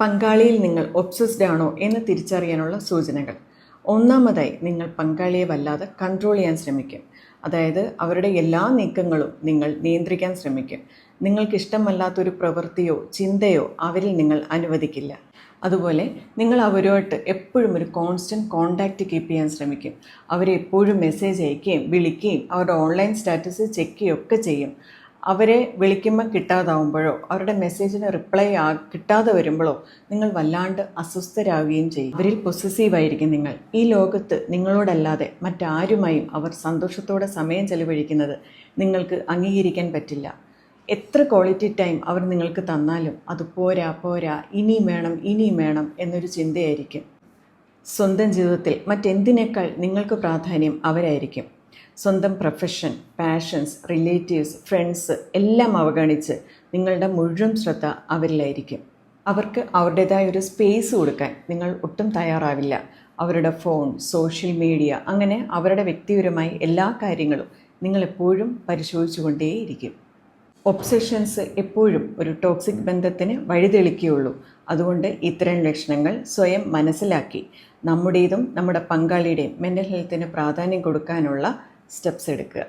പങ്കാളിയിൽ നിങ്ങൾ ഒബ്സസ്ഡ് ആണോ എന്ന് തിരിച്ചറിയാനുള്ള സൂചനകൾ. ഒന്നാമതായി, നിങ്ങൾ പങ്കാളിയെ വല്ലാതെ കൺട്രോൾ ചെയ്യാൻ ശ്രമിക്കും. അതായത് അവരുടെ എല്ലാ നീക്കങ്ങളും നിങ്ങൾ നിയന്ത്രിക്കാൻ ശ്രമിക്കും. നിങ്ങൾക്കിഷ്ടമല്ലാത്തൊരു പ്രവൃത്തിയോ ചിന്തയോ അവരിൽ നിങ്ങൾ അനുവദിക്കില്ല. അതുപോലെ നിങ്ങൾ അവരുമായിട്ട് എപ്പോഴും ഒരു കോൺസ്റ്റൻറ്റ് കോണ്ടാക്റ്റ് കീപ്പ് ചെയ്യാൻ ശ്രമിക്കും. അവരെ എപ്പോഴും മെസ്സേജ് അയക്കുകയും വിളിക്കുകയും അവരുടെ ഓൺലൈൻ സ്റ്റാറ്റസ് ചെക്ക് ചെയ്യുകയൊക്കെ ചെയ്യും. അവരെ വിളിക്കുമ്പോൾ കിട്ടാതാവുമ്പോഴോ അവരുടെ മെസ്സേജിന് റിപ്ലൈ കിട്ടാതെ വരുമ്പോഴോ നിങ്ങൾ വല്ലാണ്ട് അസ്വസ്ഥരാകുകയും ചെയ്യും. അവരിൽ പൊസസീവായിരിക്കും നിങ്ങൾ. ഈ ലോകത്ത് നിങ്ങളോടല്ലാതെ മറ്റാരുമായും അവർ സന്തോഷത്തോടെ സമയം ചെലവഴിക്കുന്നത് നിങ്ങൾക്ക് അംഗീകരിക്കാൻ പറ്റില്ല. എത്ര ക്വാളിറ്റി ടൈം അവർ നിങ്ങൾക്ക് തന്നാലും അത് പോരാ ഇനിയും വേണം എന്നൊരു ചിന്തയായിരിക്കും. സ്വന്തം ജീവിതത്തിൽ മറ്റെന്തിനേക്കാൾ നിങ്ങൾക്ക് പ്രാധാന്യം അവരായിരിക്കും. സ്വന്തം പ്രൊഫഷൻ, പാഷൻസ്, റിലേറ്റീവ്സ്, ഫ്രണ്ട്സ് എല്ലാം അവഗണിച്ച് നിങ്ങളുടെ മുഴുവൻ ശ്രദ്ധ അവരിലായിരിക്കും. അവർക്ക് അവരുടേതായ ഒരു സ്പേസ് കൊടുക്കാൻ നിങ്ങൾ ഒട്ടും തയ്യാറാവില്ല. അവരുടെ ഫോൺ, സോഷ്യൽ മീഡിയ, അങ്ങനെ അവരുടെ വ്യക്തിപരമായ എല്ലാ കാര്യങ്ങളും നിങ്ങളെപ്പോഴും പരിശോധിച്ചുകൊണ്ടേയിരിക്കും. ഒബ്സഷൻസ് എപ്പോഴും ഒരു ടോക്സിക് ബന്ധത്തിന് വഴിതെളിക്കുകയുള്ളൂ. അതുകൊണ്ട് ഇത്തരം ലക്ഷണങ്ങൾ സ്വയം മനസ്സിലാക്കി നമ്മുടേതും നമ്മുടെ പങ്കാളിയുടെയും മെൻ്റൽ ഹെൽത്തിന് പ്രാധാന്യം കൊടുക്കാനുള്ള സ്റ്റെപ്സ് എടുക്കുക.